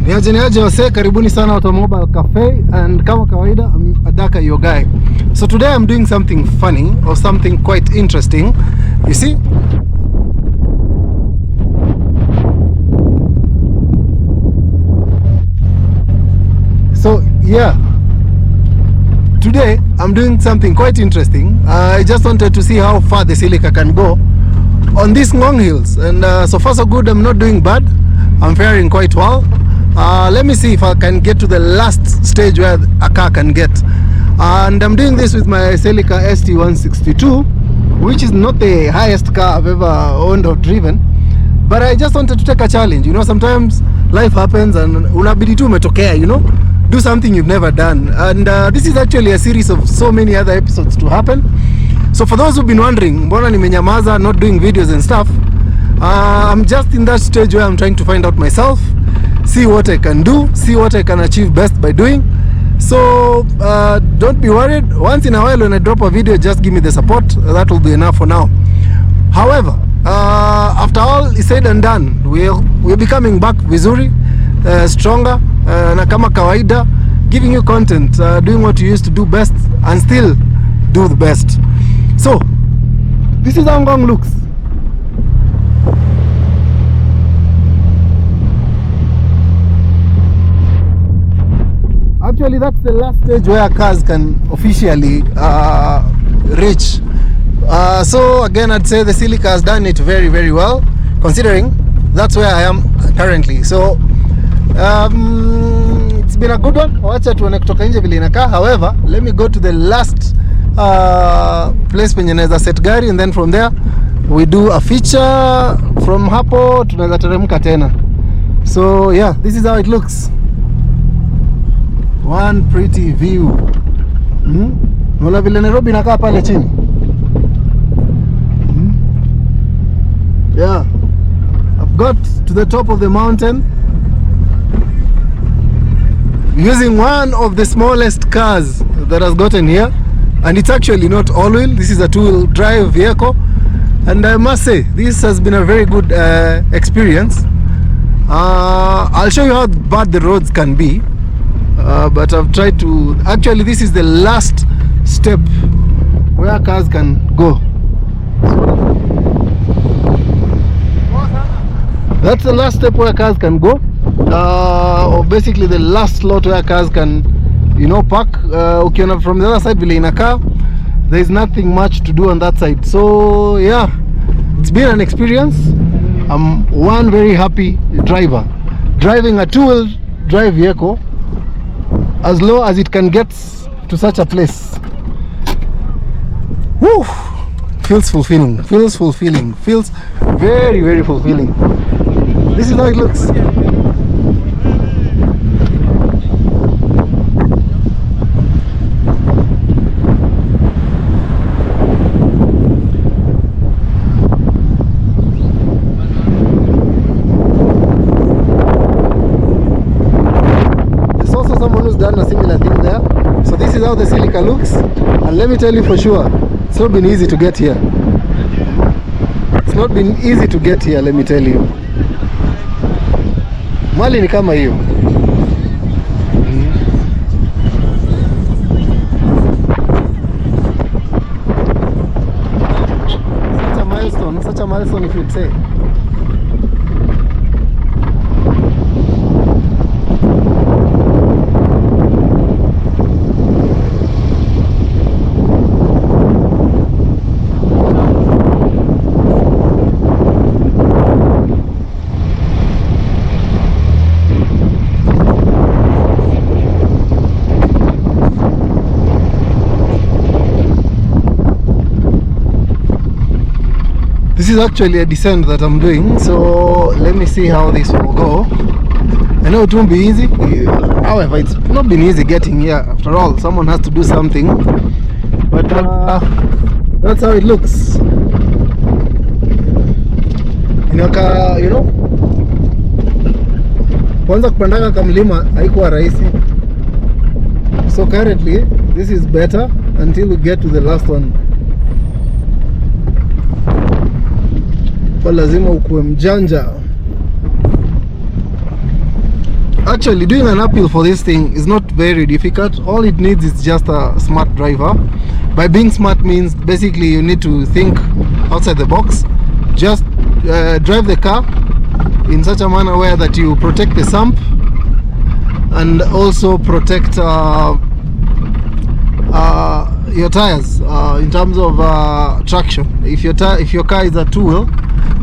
Niaje wase, karibuni sana Automobile Cafe, and kama kawaida I'm Adaka, your guy. So today I'm doing something funny or something quite interesting. You see? So yeah, today I'm doing something quite interesting. I just wanted to see how far the Celica can go on these Ngong Hills, and so far so good. I'm not doing bad. I'm faring quite well. Let me see if I can get to the last stage where a car can get. And I'm doing this with my Celica ST162, which is not the highest car I've ever owned or driven. But I just wanted to take a challenge. You know, sometimes life happens and unabidi tu umetokea, you know, do something you've never done. And this is actually a series of so many other episodes to happen. So for those who've been wondering, mbona nimenyamaza, not doing videos and stuff, I'm just in that stage where I'm trying to find out myself, see what I can do, see what I can achieve best by doing. So don't be worried. Once in a while when I drop a video, just give me the support. That will be enough for now. However, after all is said and done, we're becoming back vizuri, stronger, na kama kawaida, giving you content, doing what you used to do best and still do the best. So this is how Ngong looks. Actually, that's the last stage where cars can officially reach. So again, I'd say the Celica has done it very, very well, considering that's where I am currently. So it's been a good one. Wacha tuone kutoka nje vile inakaa. However, let me go to the last place penye naweza set gari, and then from there we do a feature. From hapo tunaweza teremka tena. So yeah, this is how it looks. One pretty view. Unaona vile Nairobi inakaa pale chini. Yeah, I've got to the top of the mountain using one of the smallest cars that has gotten here, and it's actually not all-wheel. This is a two-wheel drive vehicle, and I must say this has been a very good experience. I'll show you how bad the roads can be. But I've tried to, actually this is the last step where cars can go. That's the last step where cars can go, or basically the last slot where cars can, you know, park. Ukiona from the other side vile inakaa, there is nothing much to do on that side. So yeah, it's been an experience. I'm one very happy driver driving a two-wheel drive vehicle as low as it can get to such a place. Woo! Feels fulfilling, feels very, very fulfilling. This is how it looks. Done a similar thing there. So this is how the Celica looks, and let me tell you for sure, it's not been easy to get here. It's not been easy to get here, let me tell you. Mali ni kama hiyo. Such a milestone if you'd say. This is actually a descent that I'm doing, so let me see how this will go. I know it won't be easy, however it's not been easy getting here. After all, someone has to do something, but that's how it looks. Inaka, you know, kwanza kupandaka kamlima haikuwa rahisi. So currently this is better until we get to the last one. Kwa lazima ukuwe mjanja. actually doing an uphill for this thing is not very difficult. All it needs is just a smart driver. By being smart means basically you need to think outside the box. Just drive the car in such a manner where that you protect the sump and also protect your tires in terms of traction. If your car is a two-wheel,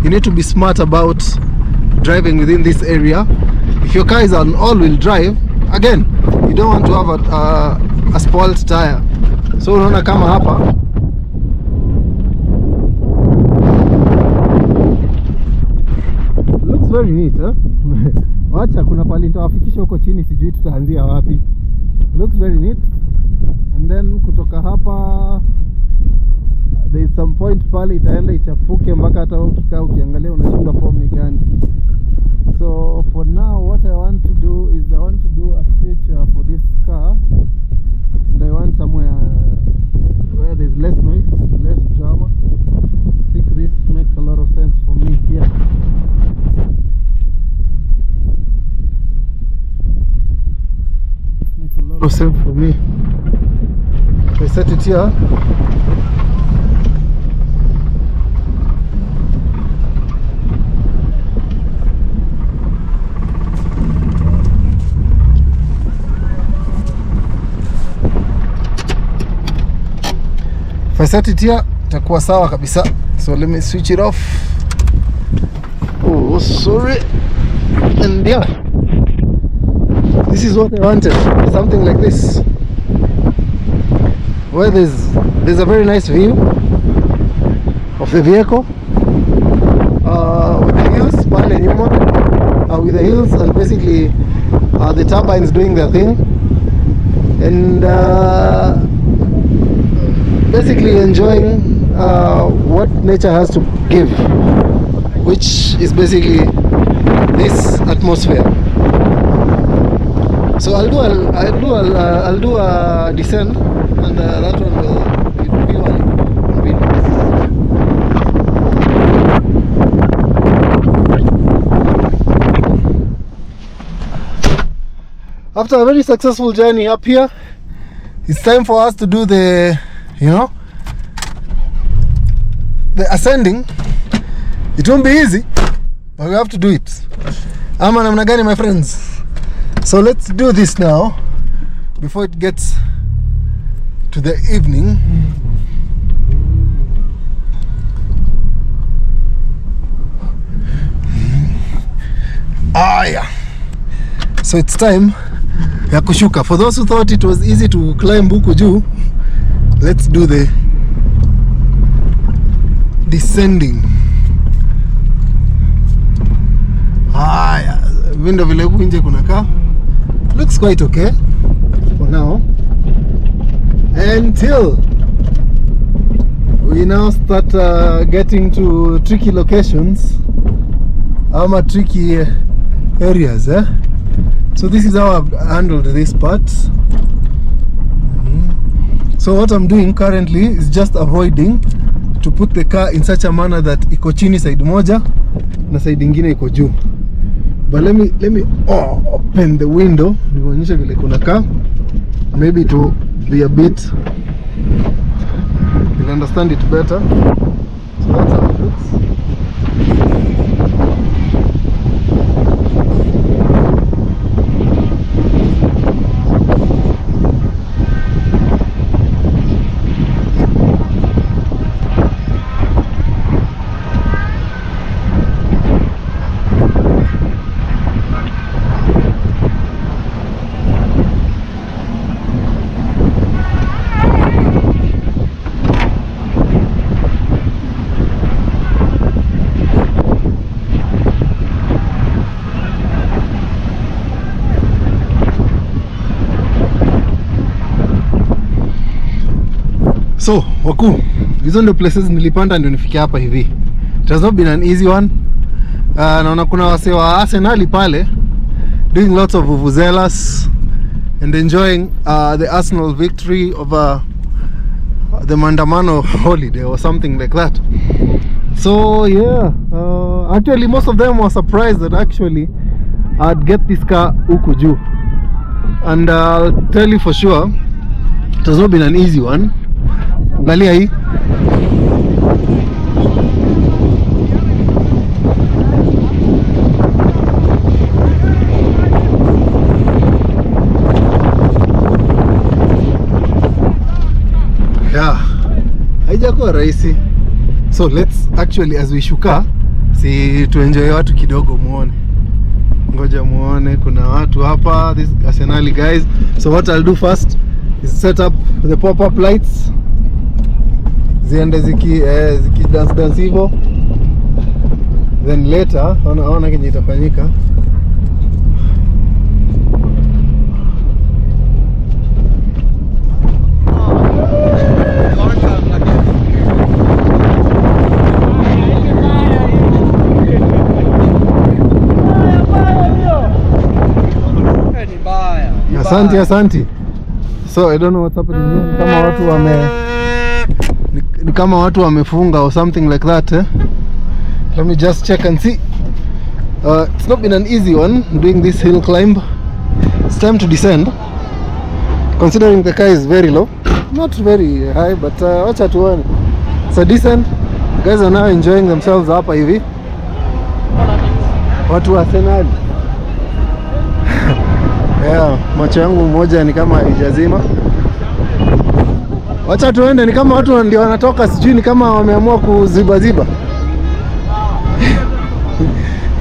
you need to be smart about driving within this area. If your car is an all-wheel drive, again, you don't want to have a spoiled tire. So unaona kama hapa looks very neat, huh? Wacha kuna pali nitawafikisha huko chini, sijui tutaanzia wapi. Looks very neat. And then kutoka hapa there is some point pale itaenda ichafuke mpaka hata ukikaa ukiangalia unashindwa form ni gani. So for now what I want to do is I want to do a stitch for this car, and I want somewhere where there's less noise, less drama. I think this makes a lot of sense for me here. This makes a lot of sense for me. If I set it here, itakuwa sawa kabisa. So let me switch it off. Oh, sorry. And yeah, this is what I wanted, something like this, where there's a very nice view of the vehicle with the hills pale nyuma, with the hills and basically the turbines doing their thing, and basically enjoying what nature has to give, which is basically this atmosphere. So I'll do a descent, and that one will be on video. After a very successful journey up here, it's time for us to do the ascending. It won't be easy, but we have to do it. Ama namna gani, my friends? So let's do this now before it gets to the evening. Yeah. So it's time ya kushuka. For those who thought it was easy to climb huku juu, let's do the descending. Yeah. Window vile huku nje kunakaa looks quite okay for now, until we now start getting to tricky locations, tricky areas. So this is how I've handled this part. So what I'm doing currently is just avoiding to put the car in such a manner that iko chini side moja na side ingine iko juu. But let me open the window nionyeshe vile kuna kaa, maybe to be a bit, you'll understand it better. So that's how it looks. So wakuu, hizo ndio places nilipanda ndio nifikia hapa hivi. It has not been an easy one. Naona kuna wase wa Arsenal pale doing lots of vuvuzelas and enjoying the Arsenal victory over the Mandamano holiday or something like that. So yeah, actually most of them were surprised that actually I'd get this car huku juu. And I'll tell you for sure, it has not been an easy one. Angalia hii. Yeah, haijakuwa rahisi. So let's actually, as we shuka, si tuenjoy watu kidogo muone. Ngoja muone kuna watu hapa, these Arsenal guys. So what I'll do first is set up the pop-up lights. Ziende ziki dance hivyo. Then later, ona kenye itafanyika. Asante. So I don't know what's happening here. Kama watu wamefunga or something like that, eh? Let me just check and see. It's not been an easy one doing this hill climb. It's time to descend. Considering the car is very low, not very high, but wacha tuone. It's a descent. Guys are now enjoying themselves hapa hivi. Watu wa Arsenal. Yeah, macho yangu moja ni kama haijazima. Wacha tuende, ni kama watu ndio wanatoka, sijui ni kama wameamua kuziba.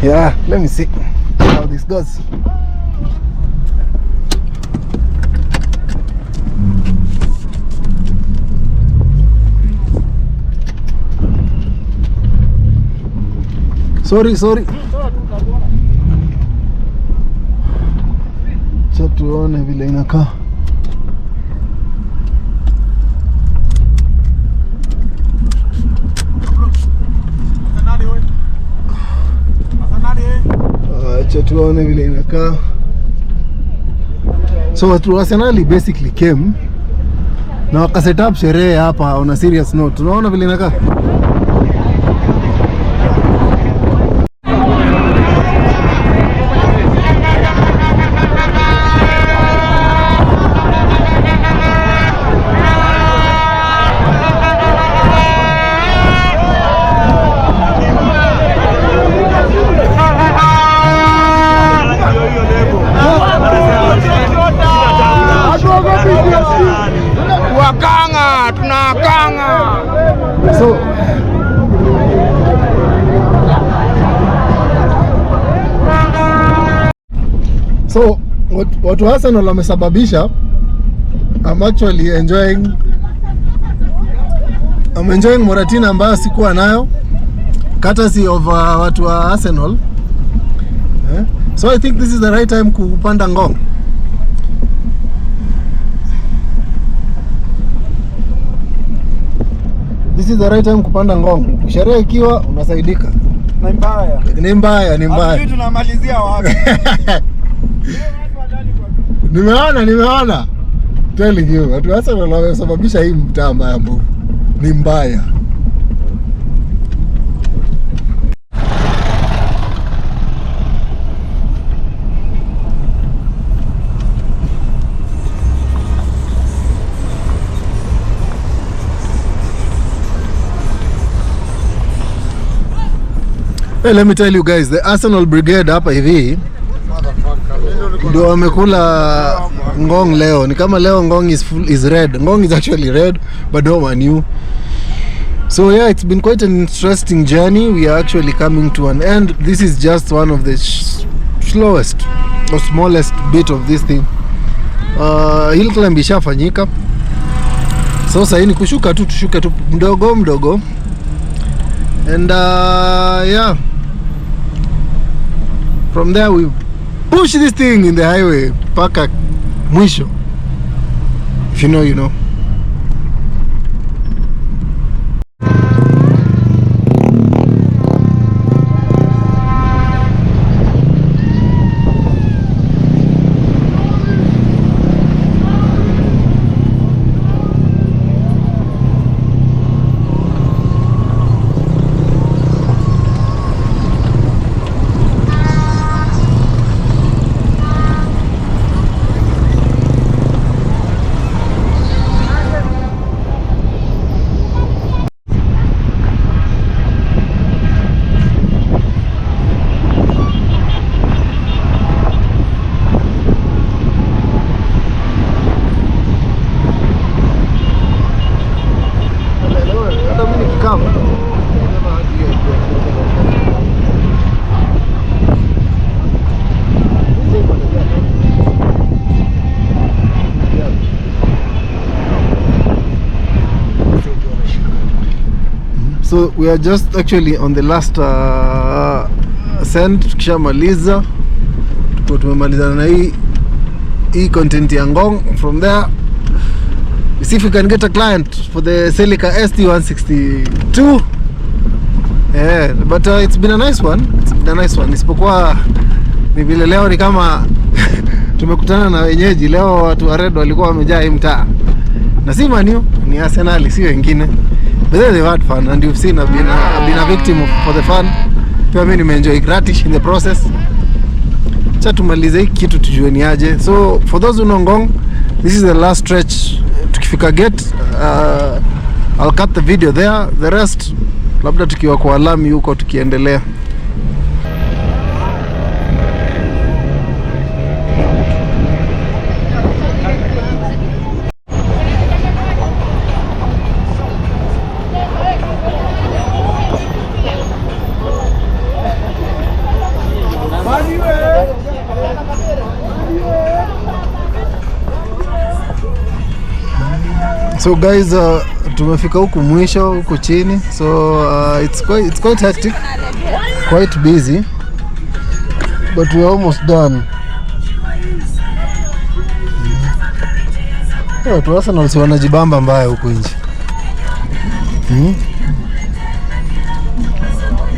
Yeah, let me see how this goes. Sorry. Cha tuone vile inakaa. Cha tuone vile inakaa. So watu wa Arsenal basically came na waka set up sherehe hapa on a serious note. Tunaona vile inakaa. Tunakanga. So watu Arsenal wamesababisha, I'm enjoying Moratina ambayo sikuwa nayo, courtesy of watu wa Arsenal. So I think this is the right time kupanda Ngong. This is the right time kupanda Ngong. Sherehe ikiwa unasaidika. Ni mbaya. Hivi tunamalizia wapi? Nimeona. Telling you, watu hasa wanasababisha hii mtaa mbaya mbovu. Ni mbaya. Hey, let me tell you guys, the Arsenal brigade hapa hivi ndio wamekula Ngong leo. Ni kama leo Ngong is red. Ngong is actually red, but no one knew. So yeah, it's been quite an interesting journey. We are actually coming to an end. This is just one of the slowest or smallest bit of this thing. Hill climb ishafanyika. So sasa ni kushuka tu, tushuke tu mdogo. And yeah, from there we push this thing in the highway paka mwisho. If you know, you know. So we are just actually on the last ascent. Tukishamaliza tuko tumemalizana na hii content ya Ngong. From there we see if we can get a client for the Celica ST162. Yeah, but it's been a nice one. Isipokuwa ni vile leo ni kama tumekutana na wenyeji. Leo watu wa Red walikuwa wamejaa hii mtaa. Na si Man U, ni Arsenal, si wengine. But they've had fun and you've seen I've been a victim for the fun. Pia mimi nimeenjoy gratis in the process. Cha tumalize hii kitu tujue ni aje. So for those who know Ngong, this is the last stretch. Tukifika gate, I'll cut the video there. The rest labda tukiwa kwa Lami huko tukiendelea. So guys, tumefika huku mwisho huku chini. So it's quite hectic, quite busy, but we're almost done. Watu Arsenal si wanajibamba mbaya huku nje.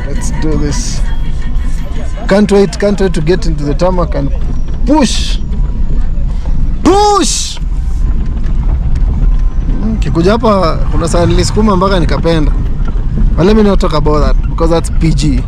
Let's do this. Can't wait to get into the tarmac and push. Kikuja hapa kuna saa nilisukuma mpaka nikapenda. But let me not talk about that because that's PG.